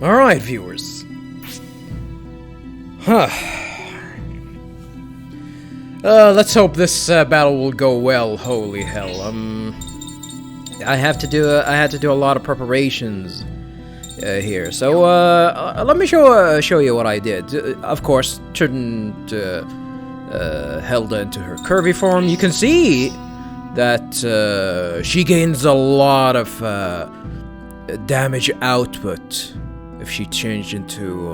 Alright, viewers. Huh. Let's hope this battle will go well. Holy hell. I had to do a lot of preparations here. So let me show you what I did. Of course, turned Helda into her curvy form. You can see that she gains a lot of damage output if she changed into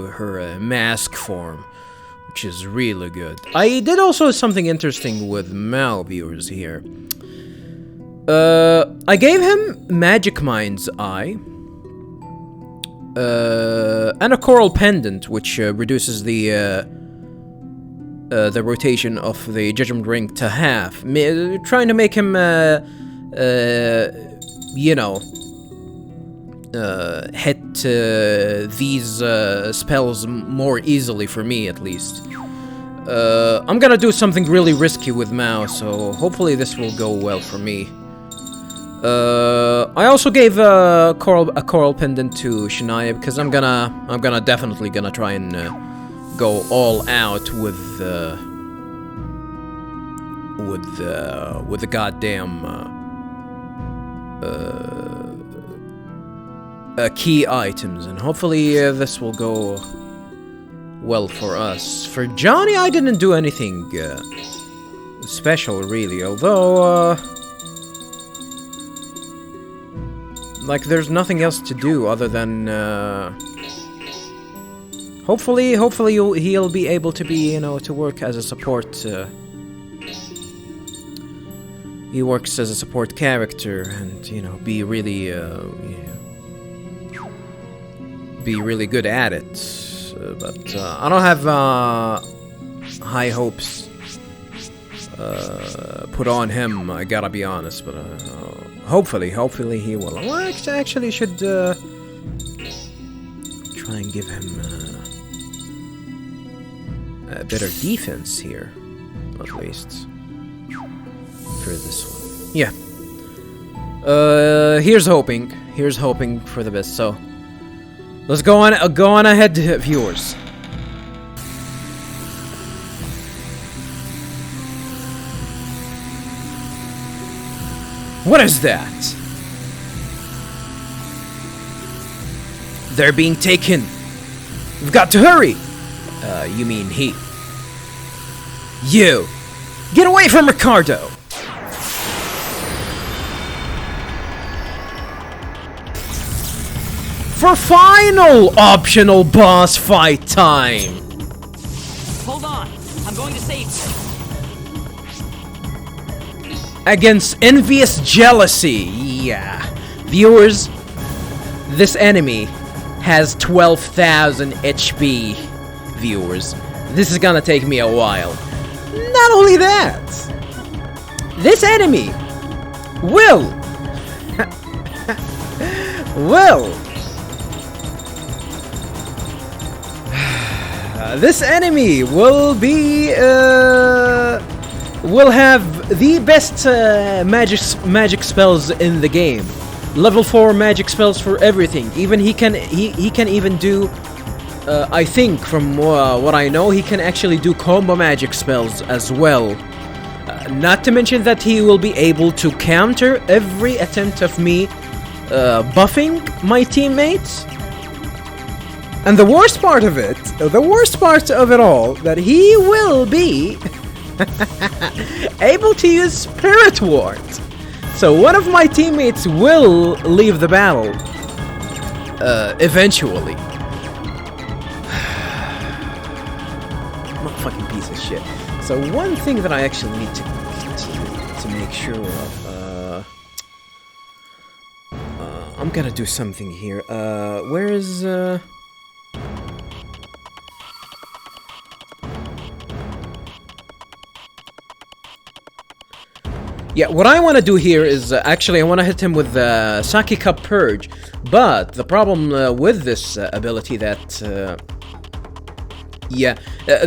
her mask form, which is really good. I did also something interesting with Mal, viewers, here. I gave him Magic Mind's Eye, and a Coral Pendant, which reduces the rotation of the Judgement Ring to half, trying to make him, you know, hit these spells more easily for me, at least. I'm gonna do something really risky with Mao, so hopefully this will go well for me. I also gave a coral pendant to Shania because I'm definitely gonna try and go all out with the goddamn key items, and hopefully this will go well for us. For Johnny, I didn't do anything special, really, although like there's nothing else to do other than hopefully he'll be able to be, you know, to work as a support. He works as a support character, and you know, be really good at it. But I don't have high hopes put on him. I gotta be honest, but hopefully he will. Well, I actually should try and give him a better defense here, at least for this one. Yeah. Here's hoping for the best. So let's go on ahead, viewers. What is that? They're being taken. We've got to hurry. You mean he? You! Get away from Ricardo! For final optional boss fight time! Hold on, I'm going to save you. Against envious jealousy, yeah. Viewers, this enemy has 12,000 HP, viewers. This is gonna take me a while. Not only that, this enemy will this enemy will be will have the best magic spells in the game. Level 4 magic spells for everything. Even he can even do I think from what I know, he can actually do combo magic spells as well. Not to mention that he will be able to counter every attempt of me buffing my teammates. And the worst part of it all, that he will be able to use Spirit Ward. So one of my teammates will leave the battle eventually. Fucking piece of shit. So one thing that I actually need to make sure of, I'm gonna do something here. Where is yeah, what I want to do here is actually I want to hit him with the Sake Cup Purge, but the problem with this ability that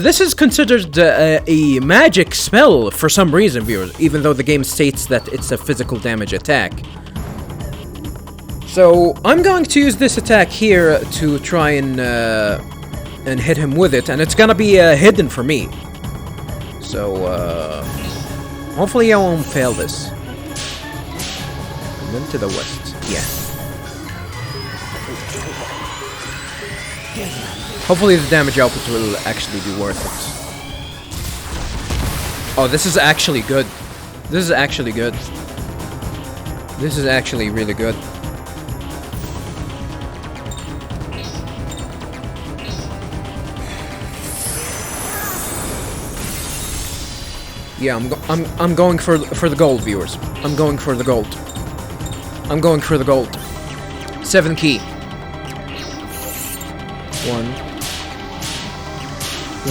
this is considered a magic spell for some reason, viewers, even though the game states that it's a physical damage attack. So I'm going to use this attack here to try and hit him with it, and it's gonna be hidden for me. So hopefully I won't fail this. And then to the west, yeah. Hopefully the damage output will actually be worth it. Oh, this is actually good. This is actually good. This is actually really good. Yeah, I'm going for the gold, viewers. I'm going for the gold. I'm going for the gold. 7 key.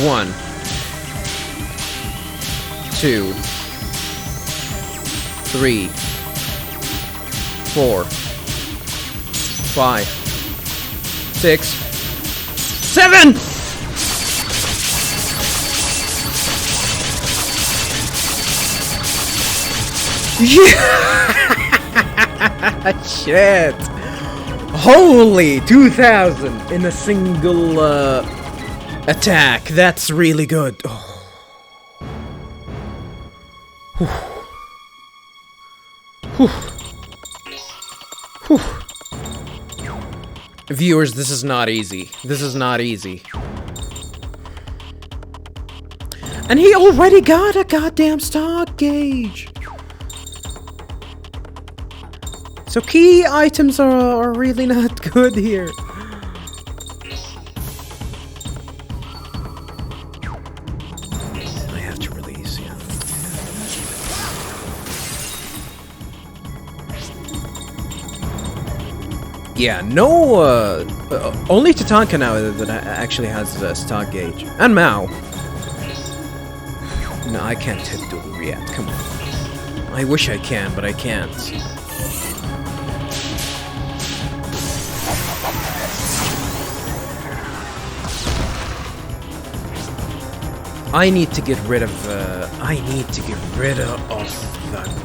1. 2. 3. 4. 5. 6. 7! Yeah! Shit! Holy 2,000 in a single attack. That's really good. Oh. Whew. Whew. Viewers, this is not easy. This is not easy. And he already got a goddamn stock gauge. So key items are really not good here. I have to release, yeah. Yeah, no, only Tatanka now that actually has a stock gauge. And Mao. No, I can't hit dual yet, come on. I wish I can, but I can't. I need to get rid of, the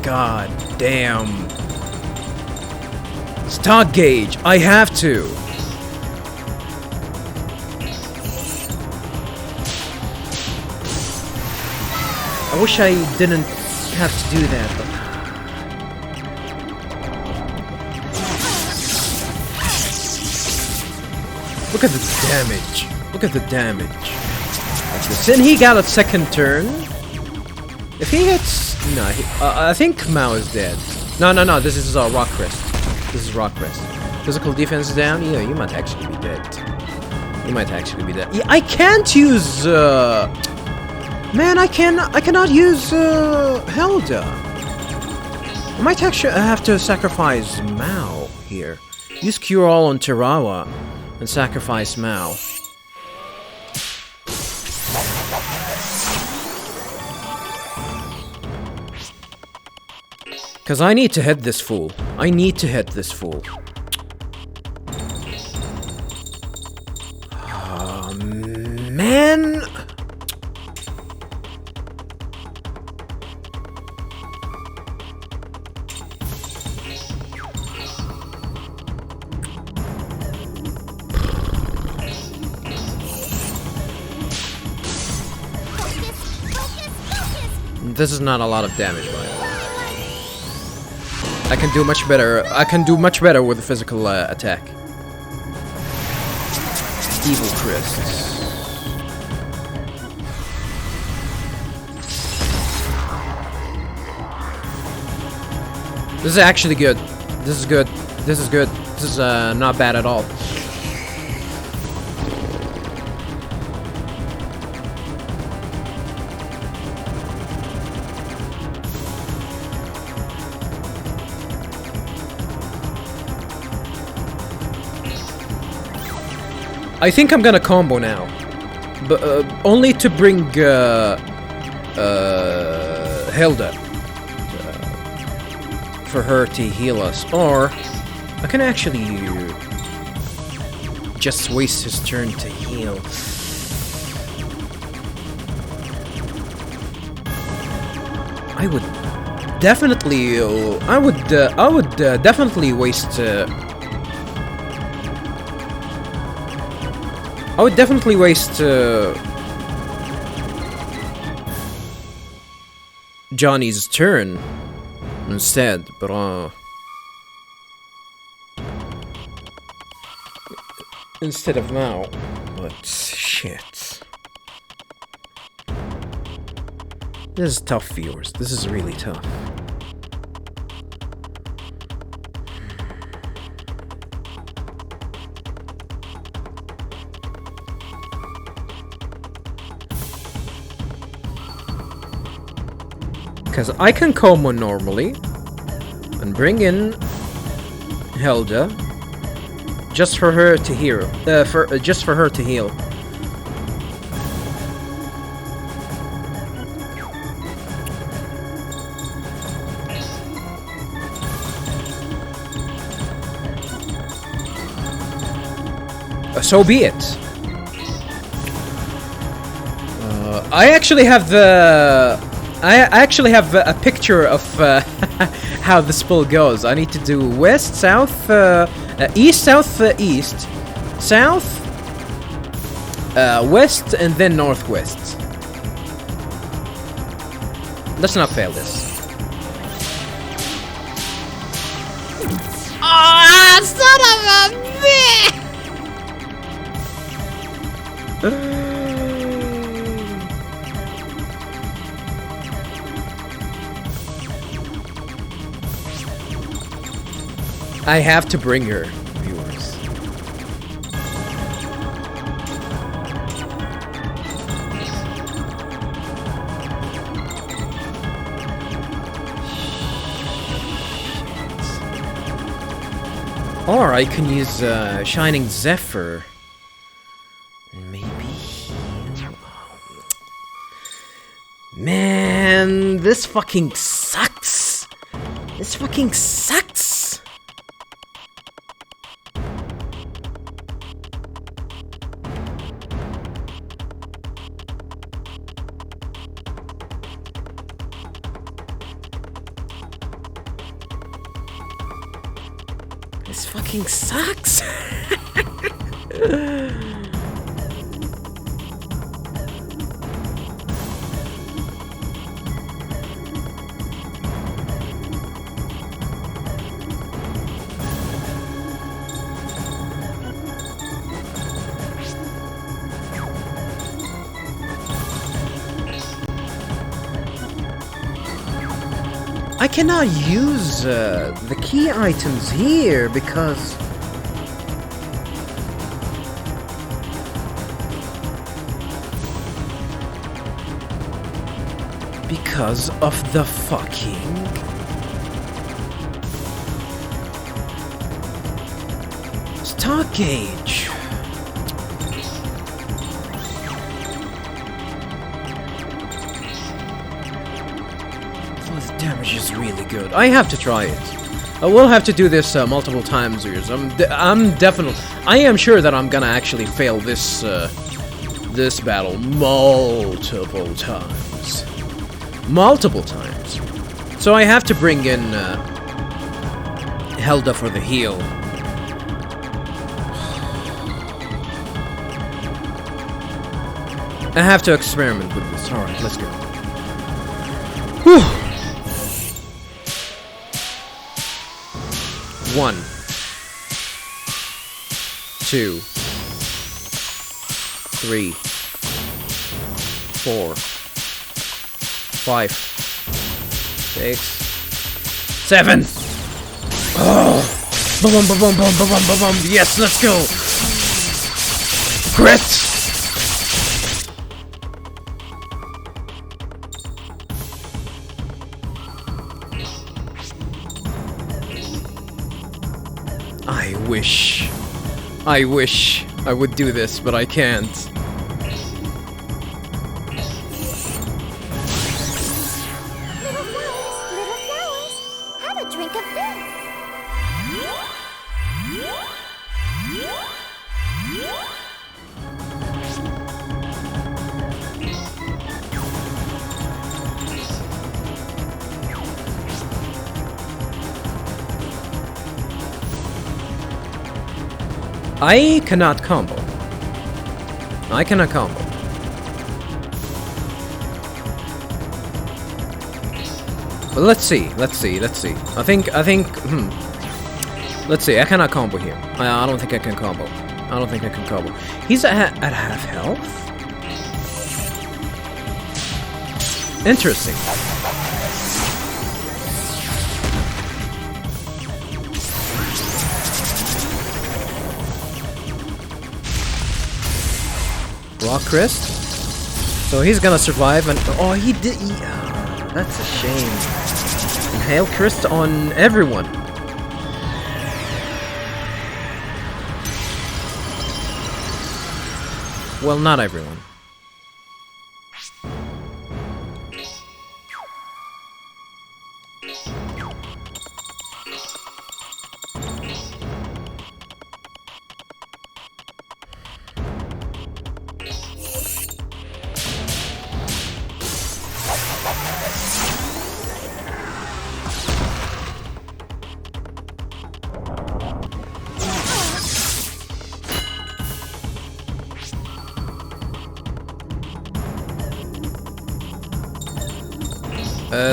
goddamn stock gauge. I have to. I wish I didn't have to do that, but... Look at the damage. Look at the damage. And he got a second turn. If he hits... No, I think Mao is dead. No, this is Rock Crest. This is Rock Crest. Physical defense down? Yeah, you might actually be dead. You might actually be dead. Yeah, I can't use... Man, I cannot use Helda. I might actually have to sacrifice Mao here. Use Cure All on Tarawa and sacrifice Mao. Because I need to hit this fool. I need to hit this fool. Oh, man. This is not a lot of damage, by the way. I can do much better. I can do much better with the physical attack. Evil Crisps. This is actually good. This is good. This is good. This is not bad at all. I think I'm gonna combo now, but only to bring Hilda for her to heal us, or I can actually just waste his turn to heal. I would definitely waste I would definitely waste Johnny's turn instead, but instead of now. But shit. This is tough, viewers. This is really tough. Because I can coma normally and bring in Helda just for her to heal. Just for her to heal. So be it. I actually have a picture of how the spell goes. I need to do west, south, east, south, east, south, west, and then northwest. Let's not fail this. Ah, son of a bitch! I have to bring her, viewers. Or I can use Shining Zephyr. Maybe. Man, this fucking sucks. This fucking sucks. This fucking sucks. I cannot use the key items here because of the fucking stock gauge. Damage is really good. I have to try it. I will have to do this multiple times here. I am sure that I'm gonna actually fail this this battle multiple times. So I have to bring in Helda for the heal. I have to experiment with this. Alright, let's go. Whew. 1, 2, 3, 4, 5, 6, 7. Oh! Boom, boom, boom, boom, boom, boom, boom. Yes, let's go. Crit. I wish I would do this, but I can't. Little flowers, have a drink of this. I cannot combo. I cannot combo. But let's see. I think, let's see, I cannot combo here. I don't think I can combo. He's at half health? Interesting. Rock Crest. So he's gonna survive and... Oh, he did... that's a shame. And Hail Crest on everyone. Well, not everyone.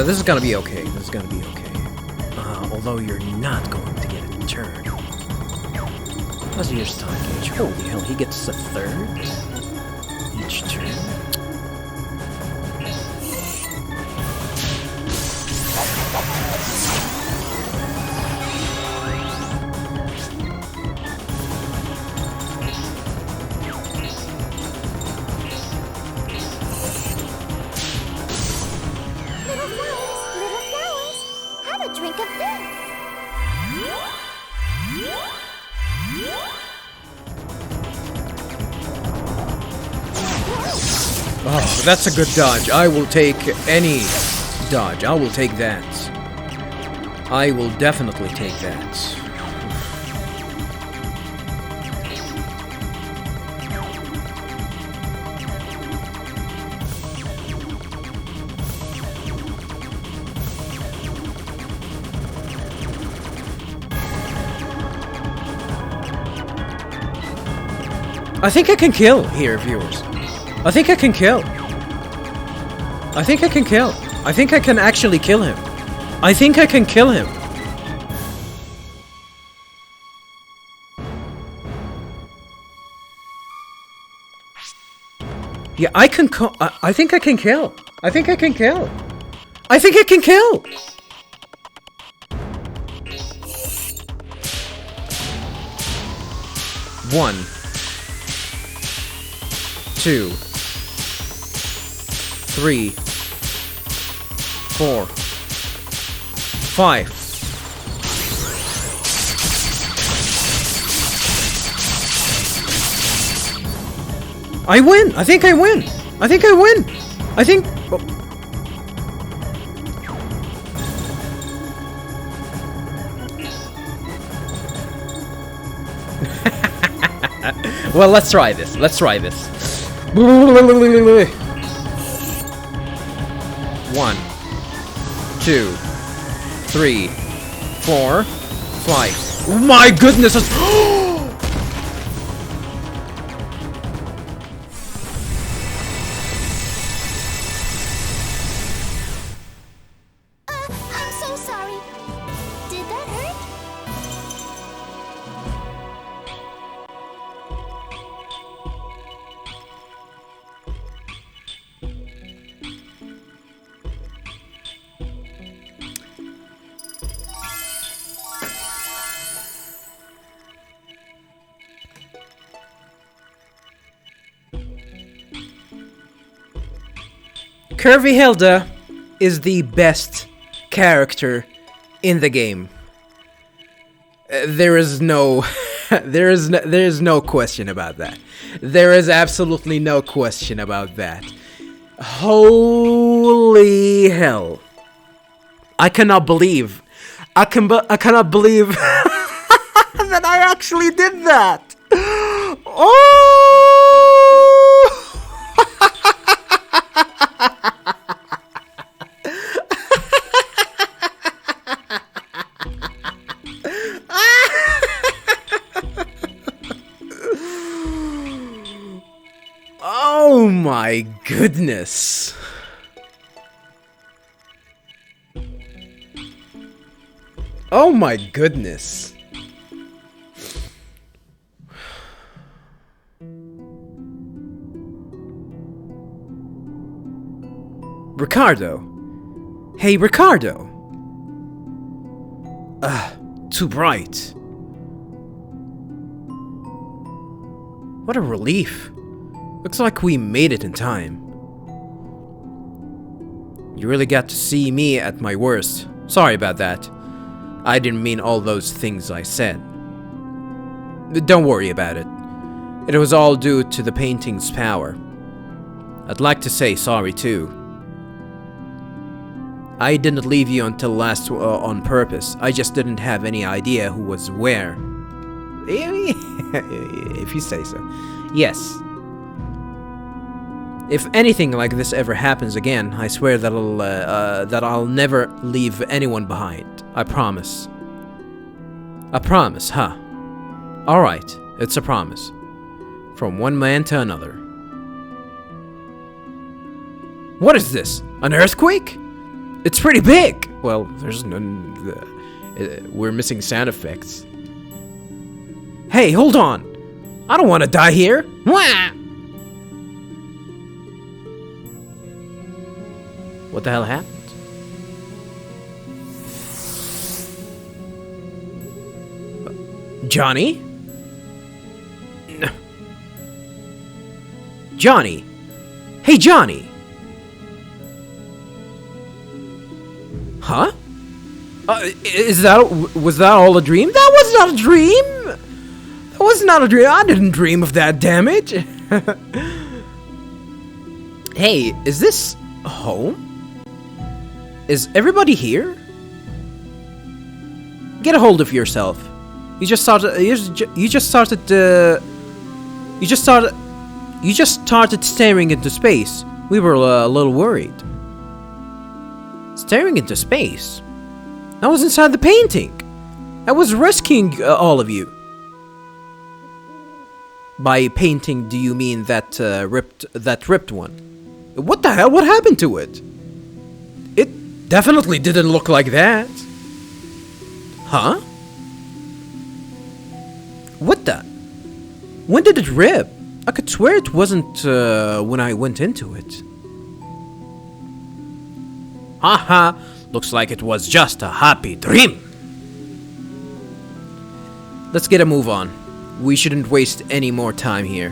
This is gonna be okay. Although you're not going to get a turn. How's your time gauge? Holy hell, he gets a third each turn. Oh, that's a good dodge. I will take any dodge. I will take that. I will definitely take that. I think I can kill here, viewers. I think I can kill. I think I can actually kill him. I think I can kill him. Yeah, I think I can kill. I think I can kill. 1, 2, 3, 4, 5. I win! I think I win! I think... Oh. Well, let's try this. 1, 2, 3, 4, 5. Oh my goodness! I'm so sorry. Did that hurt? Curvy Hilda is the best character in the game. There is no question about that. There is absolutely no question about that. Holy hell. I cannot believe that I actually did that. Oh! my goodness. Oh my goodness. Ricardo. Hey, Ricardo. Too bright. What a relief. Looks like we made it in time. You really got to see me at my worst. Sorry about that. I didn't mean all those things I said. Don't worry about it. It was all due to the painting's power. I'd like to say sorry too. I didn't leave you until last on purpose. I just didn't have any idea who was where. If you say so. Yes. If anything like this ever happens again, I swear that I'll never leave anyone behind. I promise. A promise, huh? Alright, it's a promise. From one man to another. What is this? An earthquake? It's pretty big! Well, there's none... we're missing sound effects. Hey, hold on! I don't want to die here! Wah! What the hell happened? Johnny? Johnny! Hey, Johnny! Huh? Was that all a dream? That was not a dream! That was not a dream. I didn't dream of that, damn it! Hey, is this home? Is everybody here? Get a hold of yourself. You just started staring into space. We were a little worried. Staring into space? I was inside the painting. I was rescuing all of you. By painting, do you mean that ripped one? What the hell? What happened to it? It definitely didn't look like that. Huh? What the? When did it rip? I could swear it wasn't when I went into it. Haha, looks like it was just a happy dream. Let's get a move on. We shouldn't waste any more time here.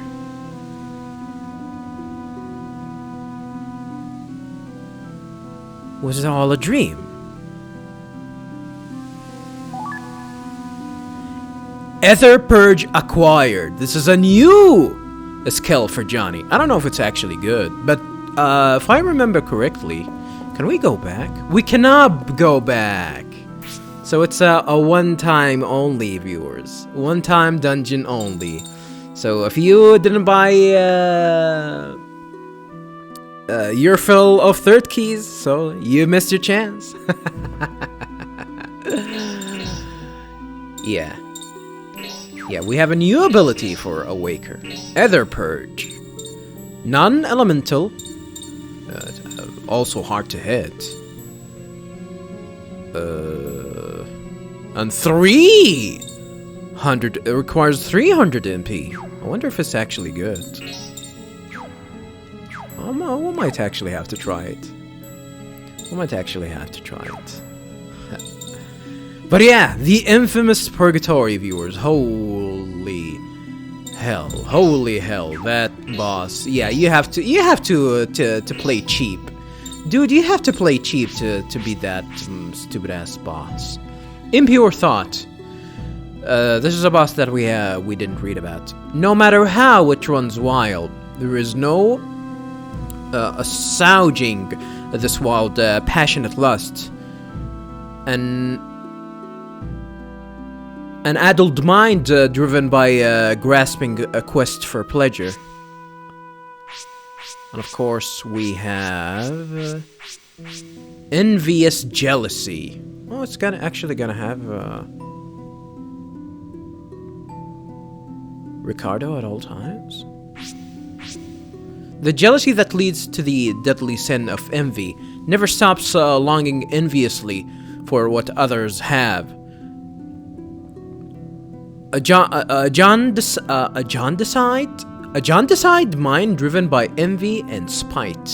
Was it all a dream? Ether Purge acquired. This is a new skill for Johnny. I don't know if it's actually good, but if I remember correctly, can we go back? We cannot go back. So it's a one-time only, viewers. One-time dungeon only. So if you didn't buy your fill of third keys, so you missed your chance. Yeah. Yeah, we have a new ability for Awaker. Ether Purge. Non-elemental. Also hard to hit. And 300. It requires 300 MP. I wonder if it's actually good. We might actually have to try it. But yeah, the infamous Purgatory, viewers. Holy hell, that boss. Yeah, you have to play cheap. Dude, you have to play cheap to beat that stupid ass boss. Impure Thought. This is a boss that we didn't read about. No matter how it runs wild, there is no assuaging this wild, passionate lust. An adult mind driven by grasping a quest for pleasure. And of course, we have envious jealousy. Oh, it's actually gonna have Ricardo at all times. The jealousy that leads to the deadly sin of envy never stops longing enviously for what others have. A John decide mind driven by envy and spite.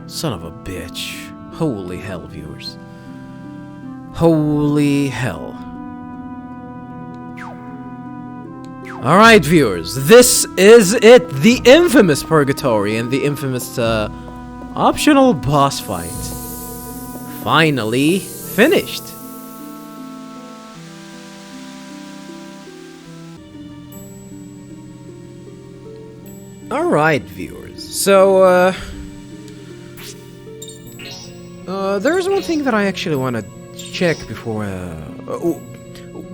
Son of a bitch. Holy hell, viewers. Holy hell. Alright, viewers, this is it. The infamous Purgatory and the infamous optional boss fight. Finally finished. Alright, viewers. So, there's one thing that I actually want to check before,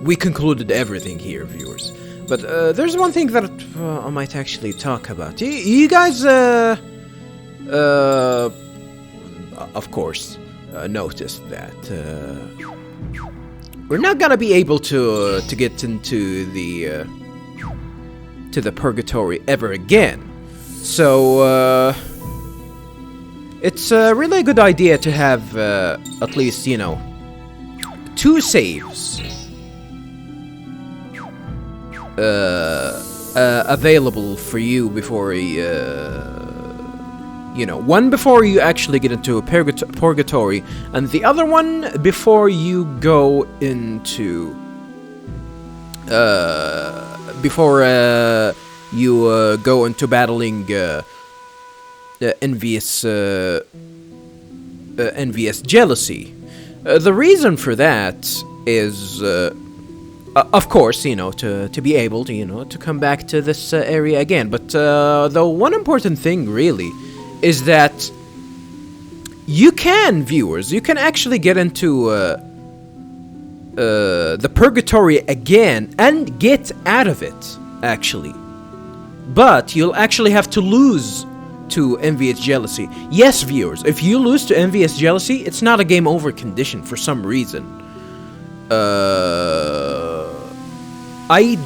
we concluded everything here, viewers. But, there's one thing that I might actually talk about. You guys, of course, noticed that, we're not gonna be able to get into the Purgatory ever again. So, it's really a good idea to have, at least, you know, 2 saves available for you before you know, one before you actually get into a Purgatory, and the other one before you go into battling envious jealousy. The reason for that is, of course, you know, to be able to, you know, to come back to this area again. But the one important thing, really, is that you can, viewers, you can actually get into the Purgatory again and get out of it, actually. But you'll actually have to lose to envious jealousy. Yes, viewers, if you lose to envious jealousy, it's not a game over condition for some reason. I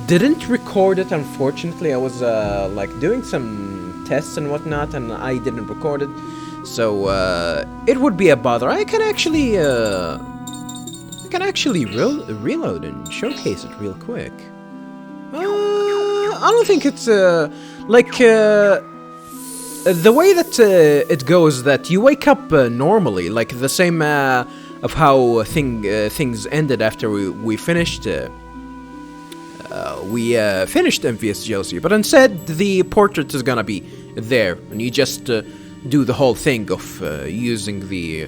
didn't record it, unfortunately. I was like doing some tests and whatnot, and I didn't record it, so it would be a bother. I can actually reload and showcase it real quick. I don't think it's like the way that it goes, that you wake up normally, like the same of how things ended after we finished envious jealousy, but instead the portrait is gonna be there, and you just do the whole thing of using the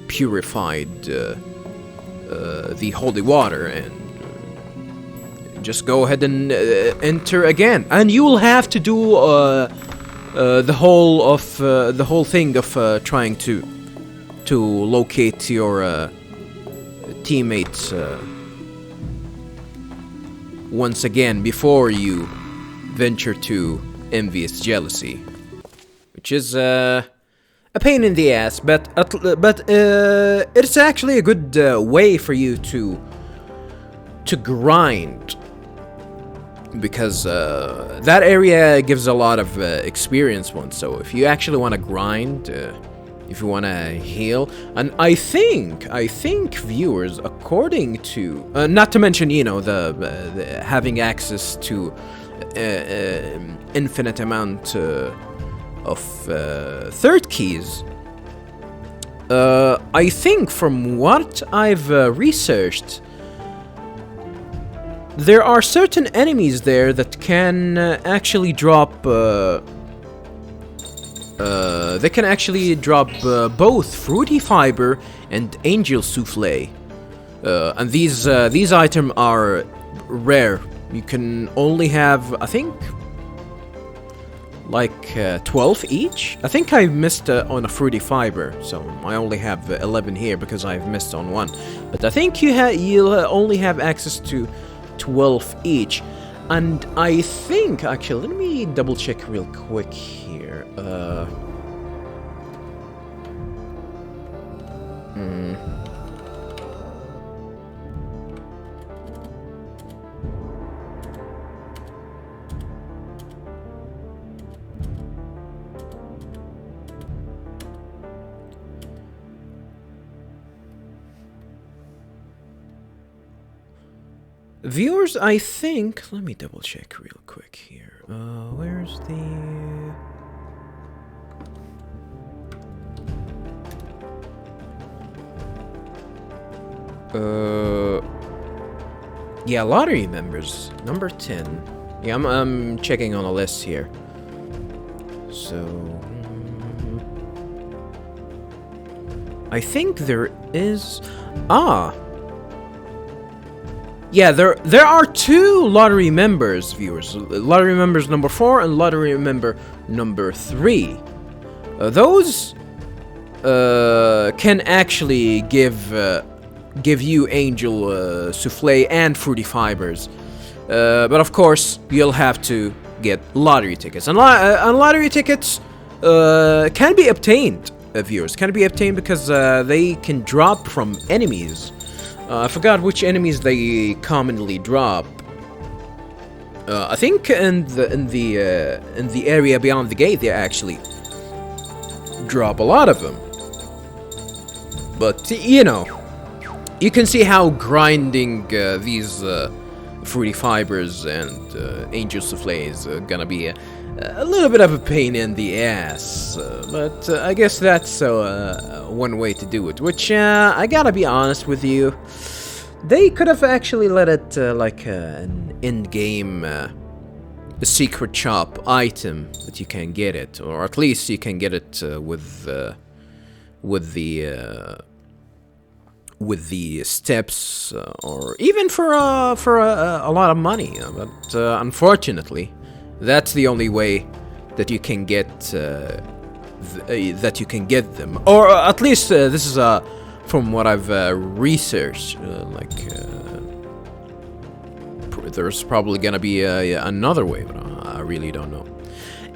purified the holy water and just go ahead and enter again, and you will have to do the whole thing of trying to locate your teammates once again before you venture to envious jealousy, which is a pain in the ass, but it's actually a good way for you to grind, because that area gives a lot of experience ones. So if you actually want to grind, if you want to heal, and I think viewers, according to not to mention, you know, the having access to infinite amount of third keys, I think from what I've researched, there are certain enemies there that can actually drop they can actually drop both fruity fiber and angel souffle, and these items are rare. You can only have, I think, like 12 each. I think I missed on a fruity fiber, so I only have 11 here because I've missed on one. But I think you'll only have access to 12 each. And I think, actually, let me double check real quick here. Viewers, I think... Let me double check real quick here. Where's the... Yeah, lottery members. Number 10. Yeah, I'm checking on a list here. So... I think there is... Ah! Yeah, there are 2 lottery members, viewers. Lottery members number 4 and lottery member number 3. Those can actually give you angel souffle and fruity fibers. But of course, you'll have to get lottery tickets. And lottery tickets can be obtained, viewers. Can be obtained because they can drop from enemies. I forgot which enemies they commonly drop. I think in the area beyond the gate, they actually drop a lot of them. But you know, you can see how grinding these fruity fibers and angel souffle is gonna be a little bit of a pain in the ass. But I guess that's one way to do it. Which I gotta be honest with you, they could have actually let it like an in-game secret shop item that you can get it, or at least you can get it with the steps, or even for a lot of money. But unfortunately, that's the only way that you can get them, or at least this is from what I've researched. There's probably gonna be another way, but I really don't know.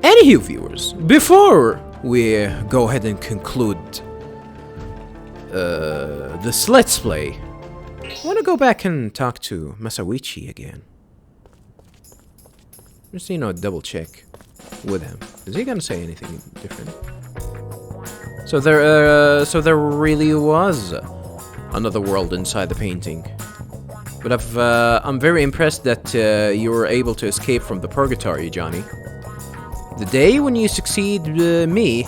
Anywho, viewers, before we go ahead and conclude this Let's Play, I want to go back and talk to Masawichi again. Just, you know, double check with him. Is he gonna say anything different? So there really was another world inside the painting. But I'm very impressed that you were able to escape from the purgatory, Johnny. The day when you succeed me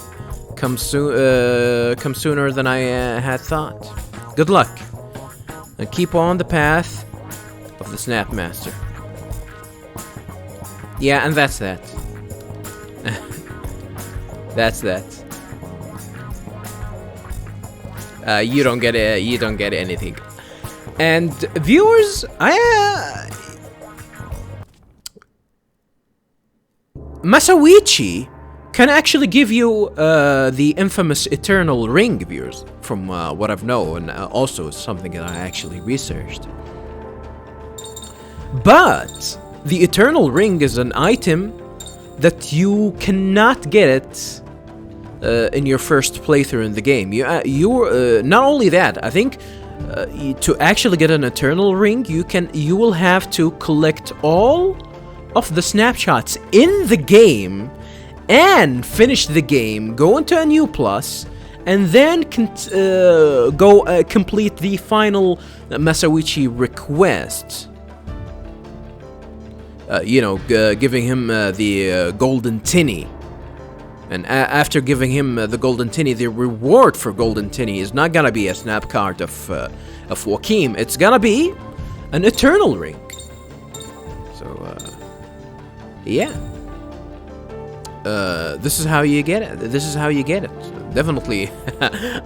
comes sooner than I had thought. Good luck, and keep on the path of the Snapmaster. Yeah, and that's that. That's that. You don't get it. You don't get anything. And viewers, Masawichi can actually give you the infamous Eternal Ring, viewers, from what I've known, and also something that I actually researched. But the Eternal Ring is an item that you cannot get it in your first playthrough in the game. You not only that, I think to actually get an Eternal Ring, you will have to collect all of the snapshots in the game and finish the game, go into a new plus, and then complete the final Masawichi request. You know, giving him the golden tinny. And after giving him the golden tinny, the reward for golden tinny is not gonna be a snap card of Joachim. It's gonna be an Eternal Ring. So, yeah. This is how you get it. This is how you get it. Definitely,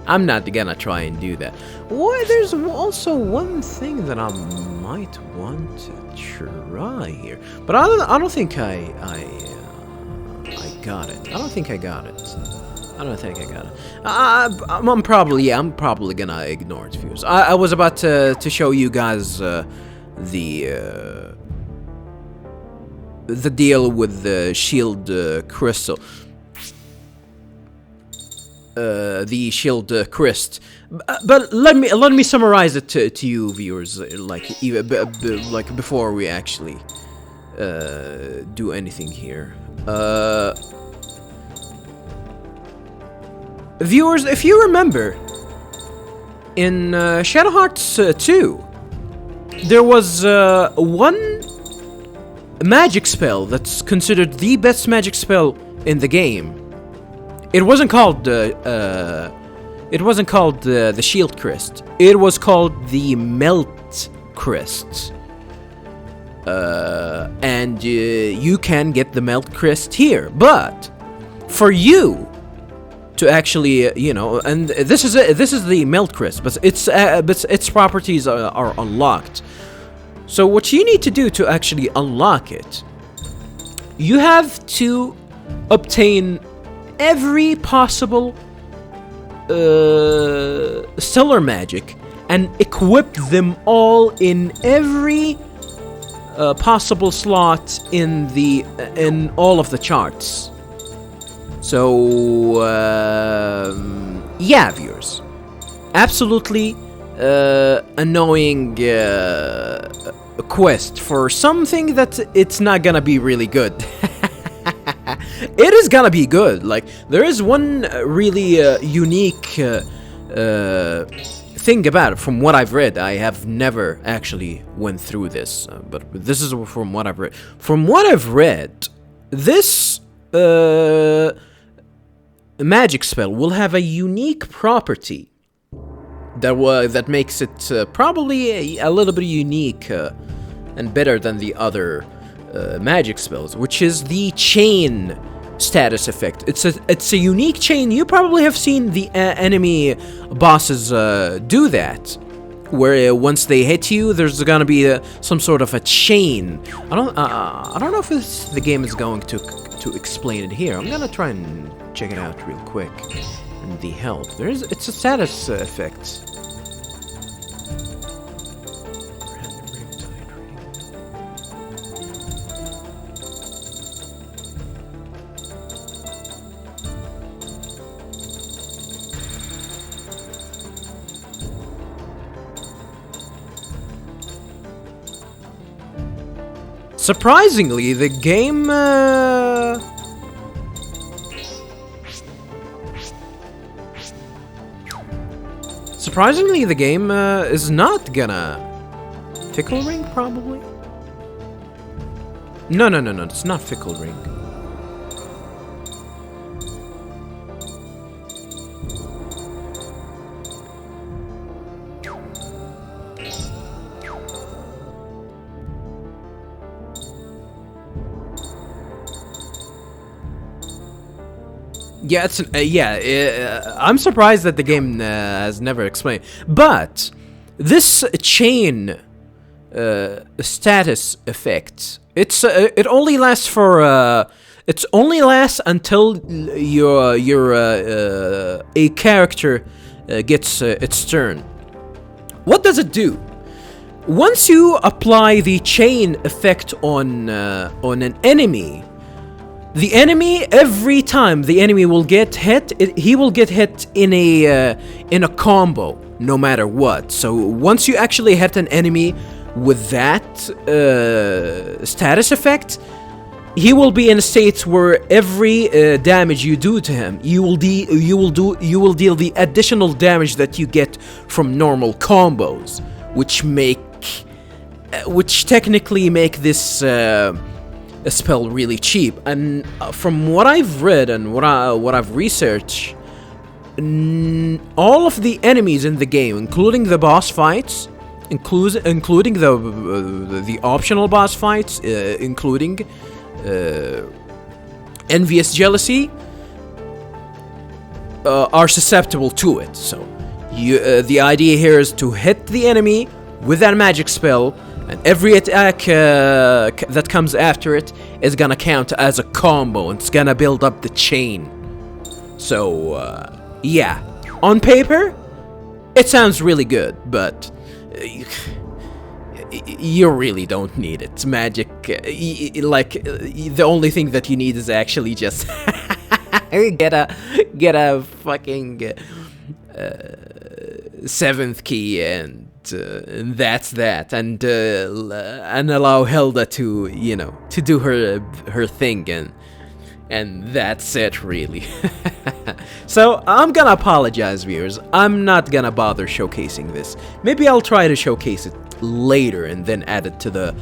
I'm not gonna try and do that. Why? There's also one thing that I might want to try here, but I don't think I got it. I don't think I got it. I don't think I got it. I'm probably gonna ignore it, viewers. I was about to show you guys the deal with the shield crystal. The shield crest. But let me summarize it to you, viewers. Like before we actually do anything here. Viewers, if you remember, in Shadow Hearts 2, there was one magic spell that's considered the best magic spell in the game. It wasn't called the Shield Crest. It was called the Melt Crest. And you can get the Melt Crest here, but for you to actually, and this is the Melt Crest, but its properties are unlocked. So what you need to do to actually unlock it, you have to obtain every possible stellar magic and equip them all in every possible slot in all of the charts. So yeah, viewers, absolutely annoying quest for something that it's not gonna be really good. It is gonna be good. Like, there is one really unique thing about it. From what I've read, I have never actually went through this, but this is from what I've read. From what I've read, this magic spell will have a unique property that makes it probably a little bit unique and better than the other magic spells, which is the chain status effect. It's a unique chain. You probably have seen the enemy bosses do that, where once they hit you, there's gonna be some sort of a chain. I don't know if the game is going to explain it here. I'm gonna try and check it out real quick. And the health, it's a status effect. Surprisingly, the game is not gonna Fickle Ring, probably? No, it's not Fickle Ring. Yeah, I'm surprised that the game has never explained. But this chain status effect, it only lasts for it only lasts until your a character gets its turn. What does it do? Once you apply the chain effect on an enemy, the enemy, every time the enemy will get hit, he will get hit in a combo, no matter what. So once you actually hit an enemy with that status effect, he will be in a state where every damage you do to him, you will deal the additional damage that you get from normal combos, which technically make this a spell really cheap. And from what I've read and what I've researched, all of the enemies in the game, including the boss fights, including the optional boss fights, including envious jealousy, are susceptible to it. So the idea here is to hit the enemy with that magic spell, and every attack that comes after it is gonna count as a combo, and it's gonna build up the chain. So, yeah. On paper, it sounds really good, but you really don't need it. It's magic. The only thing that you need is actually just get a fucking 7th key, and that's that, and allow Hilda to do her thing, And that's it, really. So, I'm gonna apologize, viewers. I'm not gonna bother showcasing this. Maybe I'll try to showcase it later and then add it to the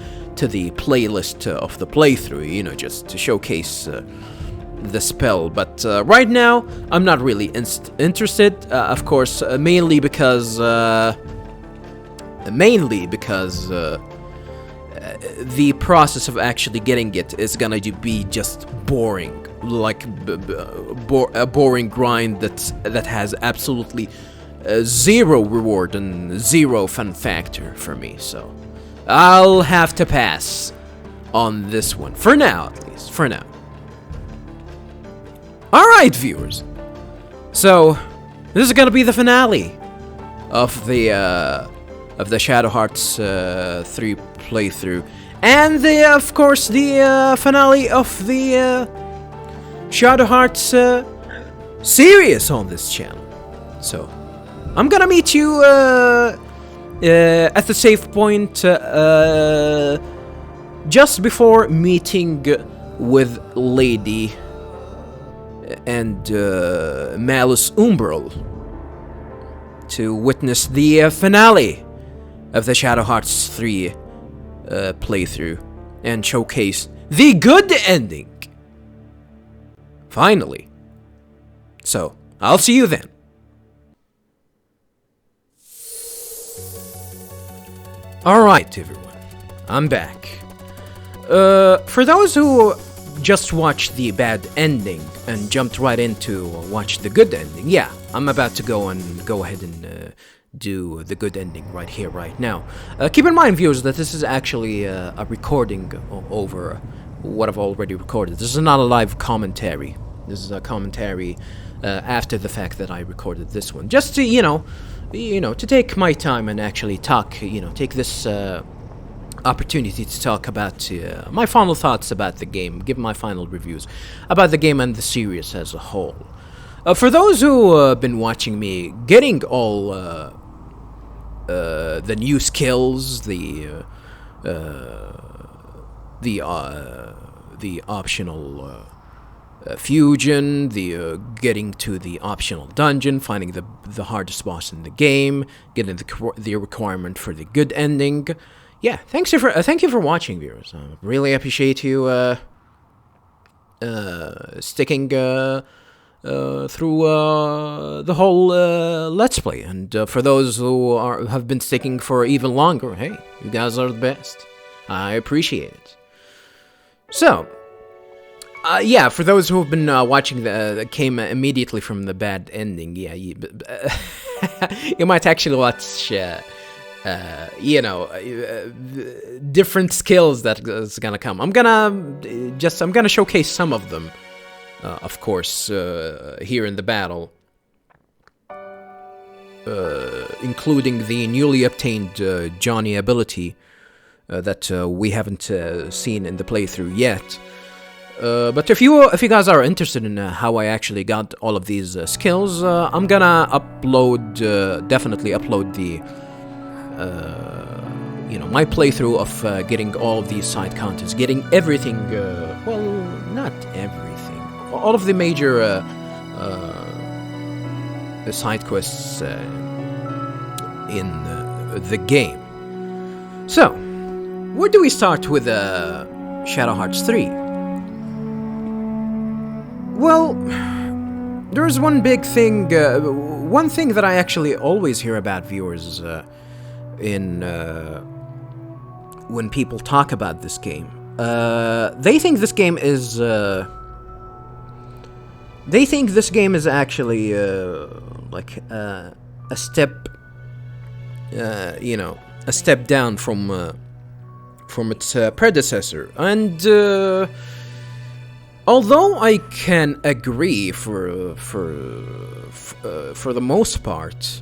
playlist of the playthrough, you know, just to showcase the spell. But right now, I'm not really interested, of course, mainly because the process of actually getting it is gonna be just boring, like a boring grind that has absolutely zero reward and zero fun factor for me. So I'll have to pass on this one for now, at least for now. All right, viewers. So this is gonna be the finale of the Shadow Hearts 3 playthrough, and of course the finale of the Shadow Hearts series on this channel. So I'm gonna meet you at the save point just before meeting with Lady and Malus Umbral to witness the finale of the Shadow Hearts 3 playthrough and showcase the good ending. Finally. So, I'll see you then. Alright, everyone. I'm back. For those who just watched the bad ending and jumped right into watch the good ending, yeah, I'm about to go ahead and do the good ending right here, right now. Keep in mind, viewers, that this is actually a recording over what I've already recorded. This is not a live commentary. This is a commentary after the fact that I recorded this one, just to to take my time and actually talk. Take this opportunity to talk about my final thoughts about the game, give my final reviews about the game and the series as a whole. For those who have been watching me getting all the new skills, the optional fusion, the getting to the optional dungeon, finding the hardest boss in the game, getting the requirement for the good ending. Yeah, thank you for watching, viewers. I really appreciate you sticking through the whole Let's Play. And for those who have been sticking for even longer, hey, you guys are the best. I appreciate it. So, yeah, for those who have been watching that came immediately from the bad ending, yeah, you might actually watch, different skills that is gonna come. I'm gonna showcase some of them, of course, here in the battle, including the newly obtained Johnny ability that we haven't seen in the playthrough yet. But if you guys are interested in how I actually got all of these skills, I'm gonna definitely upload the my playthrough of getting all of these side contents, getting everything, well, not everything, all of the major side quests in the game. So, where do we start with Shadow Hearts 3? Well, there's one big thing, one thing that I actually always hear about, viewers, when people talk about this game. They think this game is actually like a step, a step down from its predecessor. And although I can agree for the most part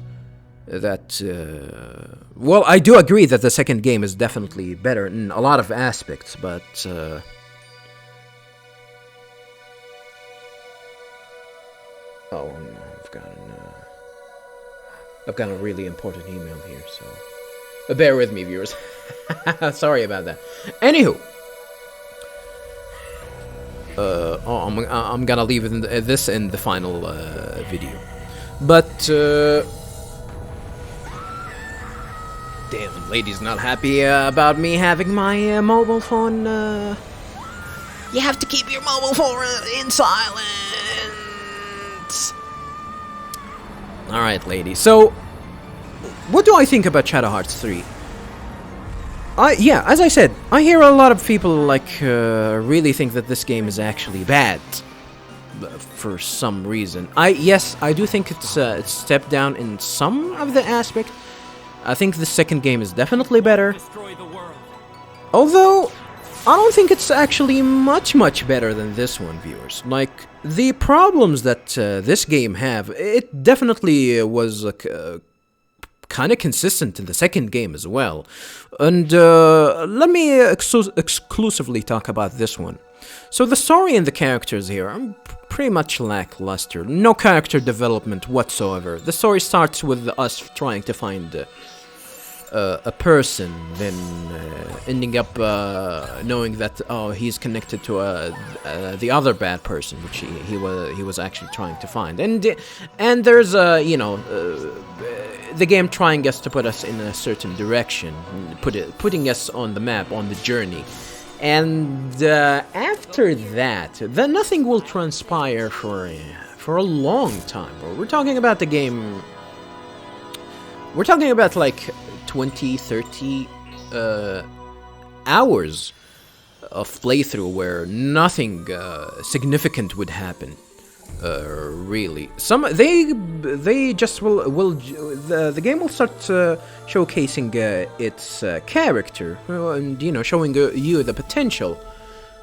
that, well, I do agree that the second game is definitely better in a lot of aspects, but oh, no, I've got a really important email here, so bear with me, viewers. Sorry about that. Anywho, I'm gonna leave this in the final video. But damn, lady's not happy about me having my mobile phone. You have to keep your mobile phone in silence. All right, lady. So, what do I think about Shadow Hearts 3? Yeah, as I said, I hear a lot of people like really think that this game is actually bad for some reason. Yes, I do think it's stepped down in some of the aspect. I think the second game is definitely better. Destroy the world. Although I don't think it's actually much better than this one, viewers. Like the problems that this game have, it definitely was kind of consistent in the second game as well. And let me exclusively talk about this one. So the story and the characters here are pretty much lackluster. No character development whatsoever. The story starts with us trying to find a person, then ending up knowing that he's connected to the other bad person, which he was actually trying to find, and there's the game trying us to put us in a certain direction, putting us on the map, on the journey, and after that, then nothing will transpire for a long time. We're talking about the game. We're talking about like 20, 30 hours of playthrough where nothing significant would happen. Really, they just will the game will start showcasing its character and showing you the potential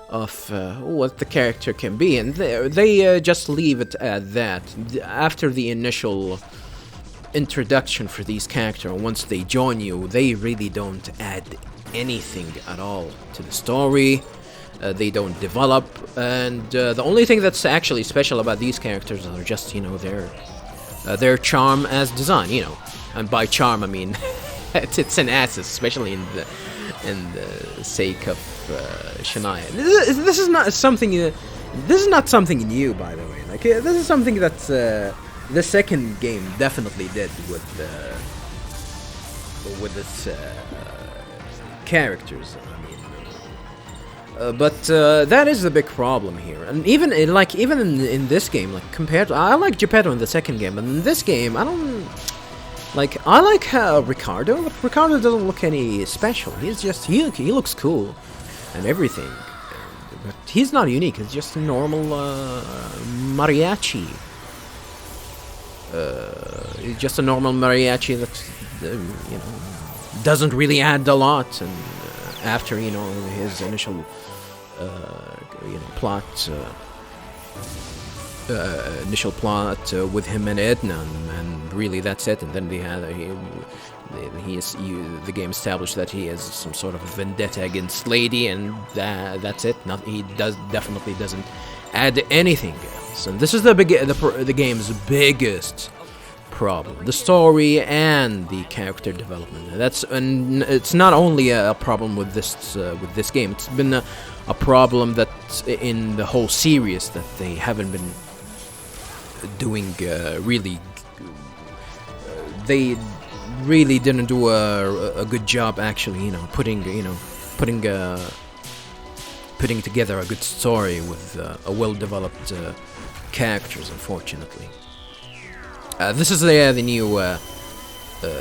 of what the character can be, and they just leave it at that after the initial introduction for these characters. Once they join you, they really don't add anything at all to the story. They don't develop, and the only thing that's actually special about these characters are just their charm as design, and by charm I mean it's an asset, especially in the sake of Shania. This is not something new, by the way. Like this is something that the second game definitely did with its characters. But that is the big problem here, and even in this game, like compared, I like Geppetto in the second game, but in this game, I don't like. I like Ricardo, but Ricardo doesn't look any special. He's just he looks cool and everything, but he's not unique. He's just a normal mariachi. He's just a normal mariachi that doesn't really add a lot, and after his initial initial plot with him and Edna, and really that's it. And then the game established that he has some sort of vendetta against Lady, and that's it. He definitely doesn't add anything else. And this is the game's biggest problem: the story and the character development. And it's not only a problem with this game. It's been a problem that in the whole series that they haven't been doing really. They really didn't do a good job actually. Putting together a good story with a well-developed characters. Unfortunately. This is the new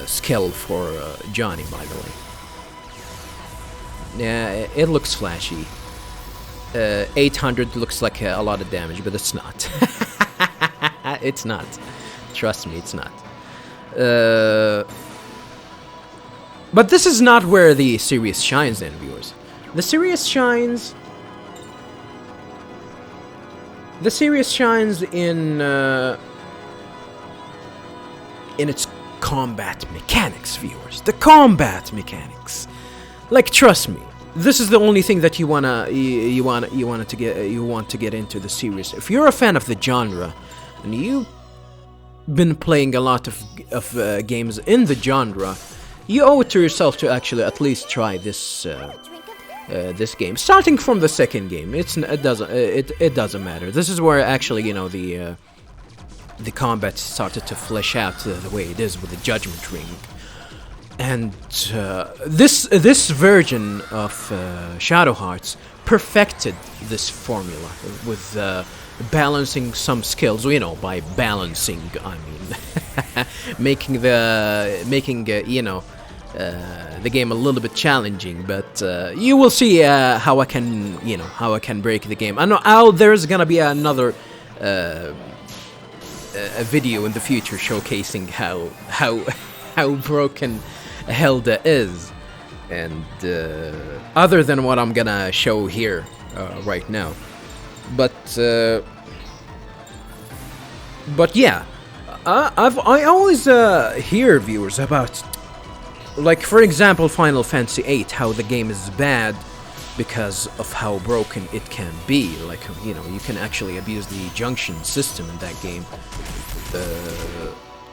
skill for Johnny, by the way. Yeah, it looks flashy. 800 looks like a lot of damage, but it's not. It's not. Trust me, it's not. But this is not where the series shines, then, viewers. The series shines in its combat mechanics, viewers. The combat mechanics. Like, trust me, this is the only thing that you want to get into the series. If you're a fan of the genre and you've been playing a lot of games in the genre, you owe it to yourself to actually at least try this this game. Starting from the second game, it doesn't matter. This is where actually, you know, the combat started to flesh out the way it is with the Judgement Ring. And this version of Shadow Hearts perfected this formula with balancing some skills. You know, by balancing, I mean making you know, the game a little bit challenging. But you will see how I can break the game. I know there's gonna be another a video in the future showcasing how broken Helda is, and other than what I'm gonna show here right now, but yeah, I always hear viewers about, like, for example, Final Fantasy VIII, how the game is bad because of how broken it can be. Like, you know, you can actually abuse the junction system in that game.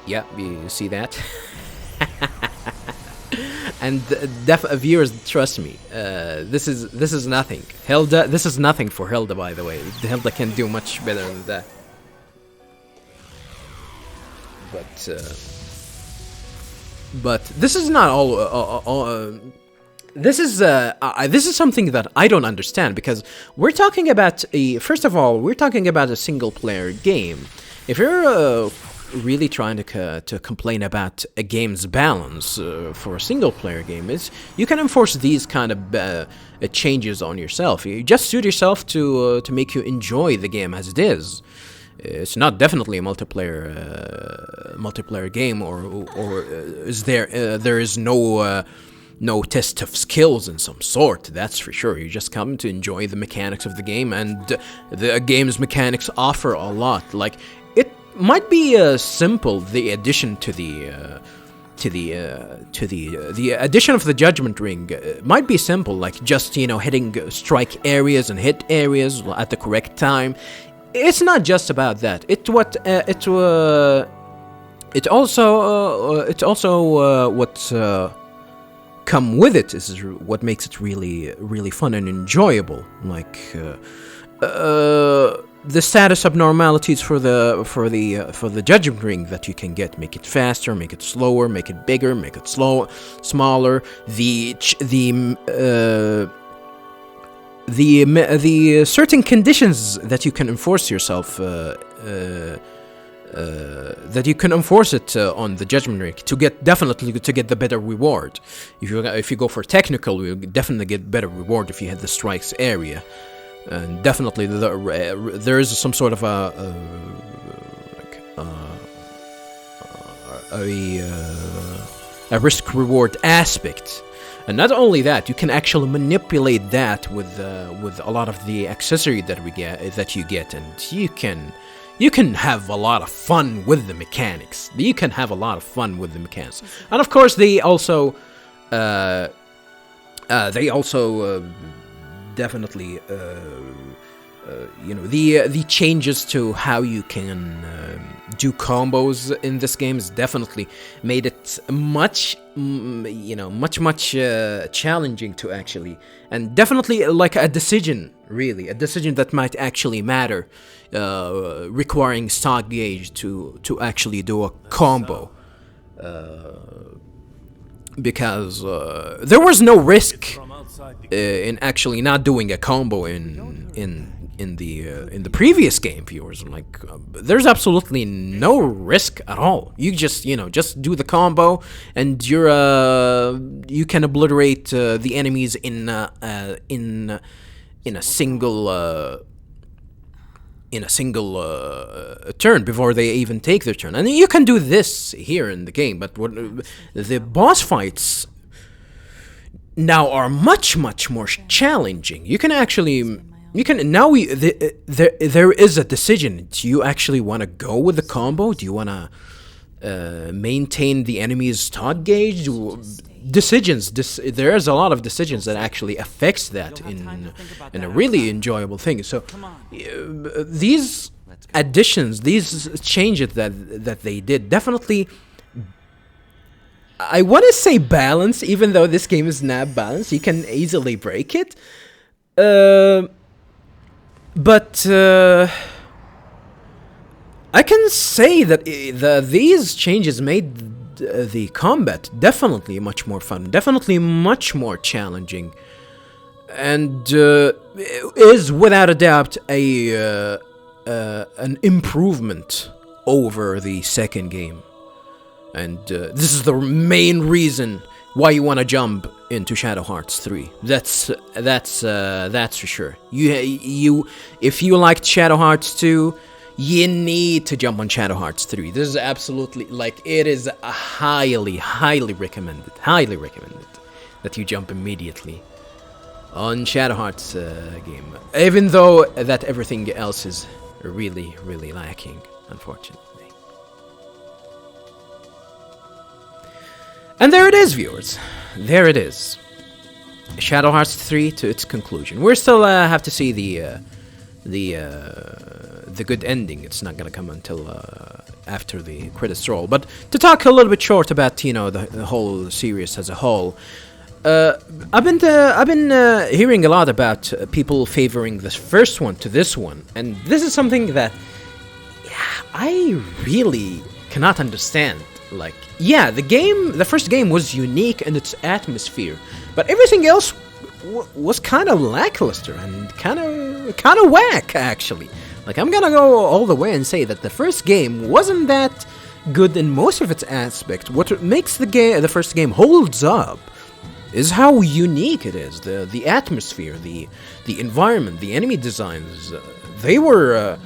Yeah, you see that? And viewers, trust me, this is nothing. Helda, this is nothing for Helda, by the way. Helda can do much better than that. But this is not all. This is something that I don't understand, because we're talking about first of all, we're talking about a single-player game. If you're really trying to complain about a game's balance for a single-player game, you can enforce these kind of changes on yourself. You just suit yourself to make you enjoy the game as it is. It's not definitely a multiplayer game, or is there is no test of skills in some sort, that's for sure. You just come to enjoy the mechanics of the game, and the game's mechanics offer a lot. Like, it might be simple, the addition to the addition of the Judgement Ring might be simple, like just, you know, hitting strike areas and hit areas at the correct time. It's not just about that. It's also what's come with it is what makes it really fun and enjoyable. Like the status abnormalities for the Judgement Ring that you can get, make it faster, make it slower, make it bigger, make it smaller. The certain conditions that you can enforce yourself, that you can enforce it on the Judgement Ring to get the better reward. If you go for technical, you definitely get better reward if you hit the strikes area, and definitely there is some sort of a risk reward aspect. And not only that, you can actually manipulate that with a lot of the accessory that you get, and you can have a lot of fun with the mechanics. And of course, they also definitely the changes to how you can do combos in this game has definitely made it much challenging to actually, and definitely like a decision that might actually matter, requiring stock gauge to actually do a combo, because there was no risk in actually not doing a combo in the previous game, viewers. Like, there's absolutely no risk at all. You just do the combo, and you can obliterate the enemies in a single turn before they even take their turn. And you can do this here in the game, but the boss fights now are much more challenging. There is a decision. Do you actually want to go with the combo? Do you want to maintain the enemy's stock gauge? There's a lot of decisions that actually affects that in a really enjoyable thing. So these additions, these changes that they did, definitely I want to say balance, even though this game is not balanced. You can easily break it. But I can say that these changes made the combat definitely much more fun, definitely much more challenging, and is without a doubt an improvement over the second game. And this is the main reason why you want to jump into Shadow Hearts 3. That's for sure. You if you liked Shadow Hearts 2, you need to jump on Shadow Hearts 3. This is absolutely, like, it is highly recommended that you jump immediately on Shadow Hearts game, even though that everything else is really lacking, unfortunately. And there it is, viewers. There it is. Shadow Hearts 3 to its conclusion. We still have to see the good ending. It's not gonna come until after the credits roll. But to talk a little bit short about the whole series as a whole, I've been hearing a lot about people favoring this first one to this one, and this is something that I really cannot understand. Like, yeah, the first game was unique in its atmosphere, but everything else was kind of lackluster and kind of whack, actually. Like, I'm gonna go all the way and say that the first game wasn't that good in most of its aspects. What makes the first game holds up is how unique it is. The atmosphere, the environment, the enemy designs. They were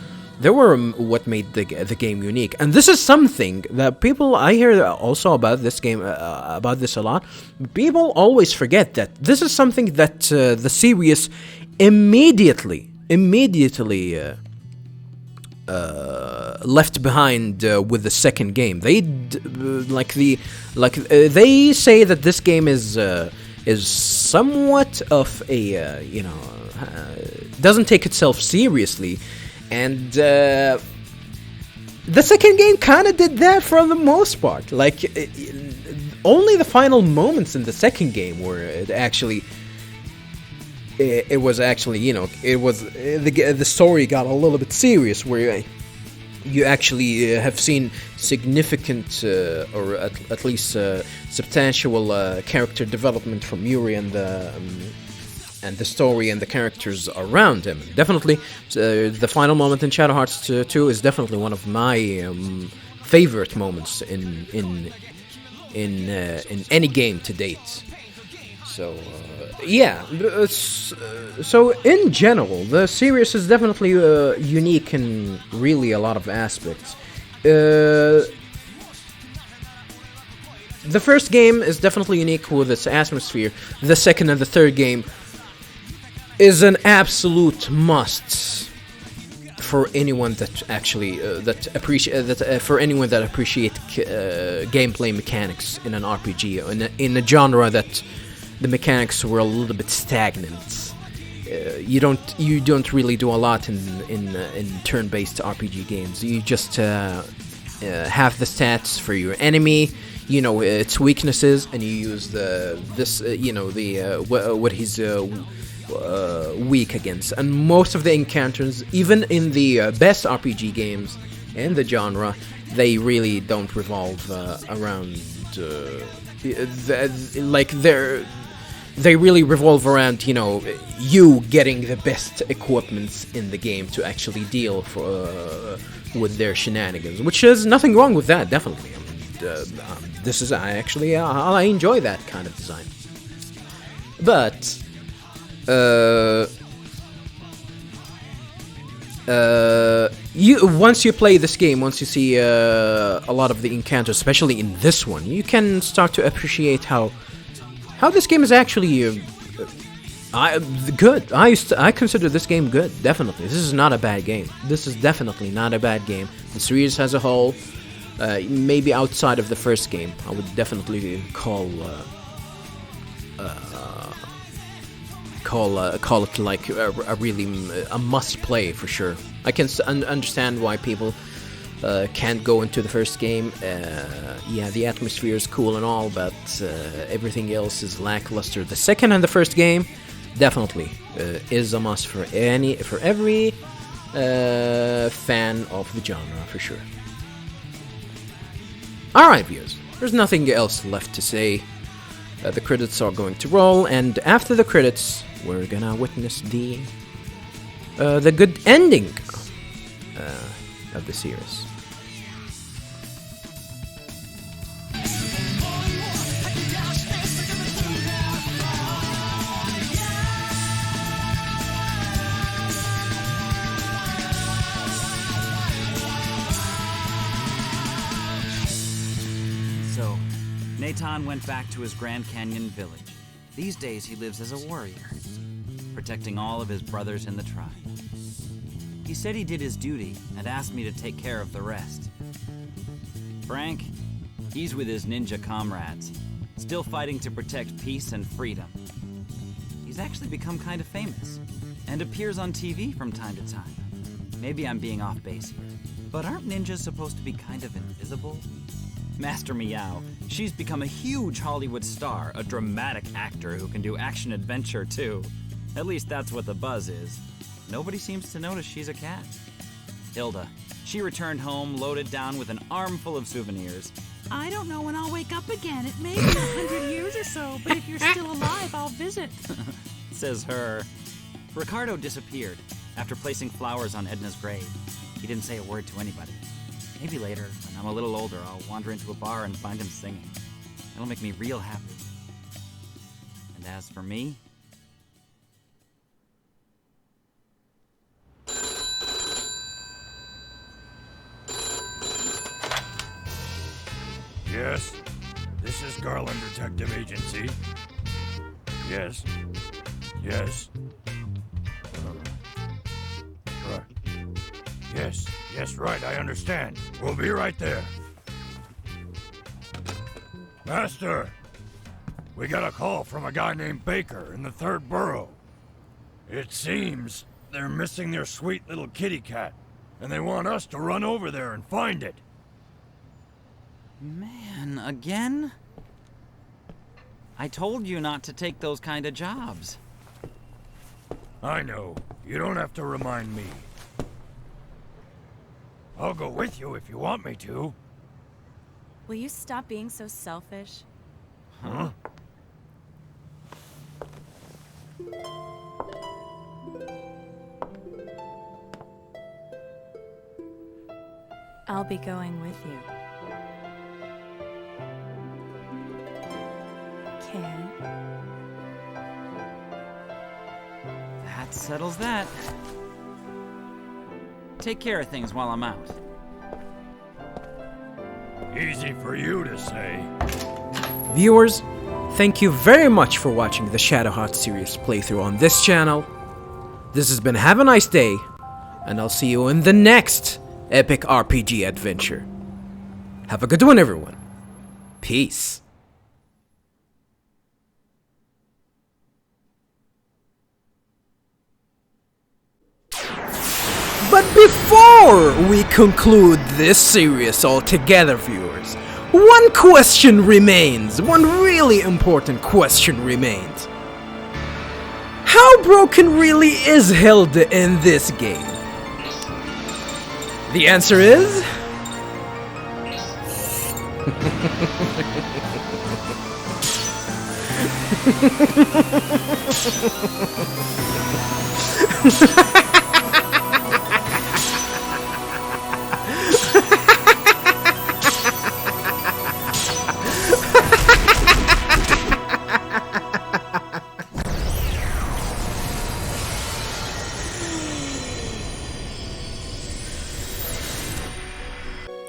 what made the game unique, and this is something that I hear also about this game, about this a lot. People always forget that this is something that the series immediately left behind with the second game. They they say that this game is somewhat of a doesn't take itself seriously. And the second game kind of did that for the most part. Like, only the final moments in the second game where the story got a little bit serious, where you actually have seen significant or at least substantial character development from Yuri and the story and the characters around him. Definitely, the final moment in Shadow Hearts 2 is definitely one of my favorite moments in any game to date. So so in general, the series is definitely unique in really a lot of aspects. The first game is definitely unique with its atmosphere. The second and the third game is an absolute must for anyone that actually for anyone that appreciate gameplay mechanics in an RPG, in a genre that the mechanics were a little bit stagnant. You don't really do a lot in turn-based RPG games. You just have the stats for your enemy, its weaknesses, and you use what he's weak against. And most of the encounters, even in the best RPG games in the genre, they really don't revolve around they really revolve around you getting the best equipments in the game to actually deal with their shenanigans, which is nothing wrong with that. Definitely, I enjoy that kind of design. But once you play this game, once you see a lot of the encounters, especially in this one, you can start to appreciate how this game is actually good. I consider this game good. Definitely, this is not a bad game. This is definitely not a bad game. The series as a whole, maybe outside of the first game, I would definitely call it like a really must play for sure. I can understand why people can't go into the first game. Yeah, the atmosphere is cool and all, but everything else is lackluster. The second and the first game definitely is a must for every fan of the genre, for sure. Alright, viewers, there's nothing else left to say. The credits are going to roll, and after the credits, we're gonna witness the good ending of the series. So, Nathan went back to his Grand Canyon village. These days he lives as a warrior, protecting all of his brothers in the tribe. He said he did his duty and asked me to take care of the rest. Frank, he's with his ninja comrades, still fighting to protect peace and freedom. He's actually become kind of famous, and appears on TV from time to time. Maybe I'm being off base here, but aren't ninjas supposed to be kind of invisible? Master Meow, she's become a huge Hollywood star, a dramatic actor who can do action-adventure too. At least that's what the buzz is. Nobody seems to notice she's a cat. Hilda, she returned home loaded down with an armful of souvenirs. I don't know when I'll wake up again. It may be 100 years or so, but if you're still alive, I'll visit. Says her. Ricardo disappeared after placing flowers on Edna's grave. He didn't say a word to anybody. Maybe later, when I'm a little older, I'll wander into a bar and find him singing. It'll make me real happy. And as for me... Yes, this is Garland Detective Agency. Yes. Yes. Right. Yes, right, I understand. We'll be right there. Master, we got a call from a guy named Baker in the 3rd borough. It seems they're missing their sweet little kitty cat, and they want us to run over there and find it. Man, again? I told you not to take those kind of jobs. I know. You don't have to remind me. I'll go with you if you want me to. Will you stop being so selfish? Huh? I'll be going with you. Okay. That settles that. Take care of things while I'm out. Easy for you to say. Viewers, thank you very much for watching the Shadowheart series playthrough on this channel. This has been Have a Nice Day, and I'll see you in the next epic RPG adventure. Have a good one, everyone. Peace. But before we conclude this series altogether, viewers, one question remains. One really important question remains. How broken really is Hilda in this game? The answer is...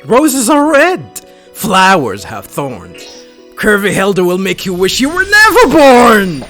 Roses are red, flowers have thorns. Curvy Hilda will make you wish you were never born!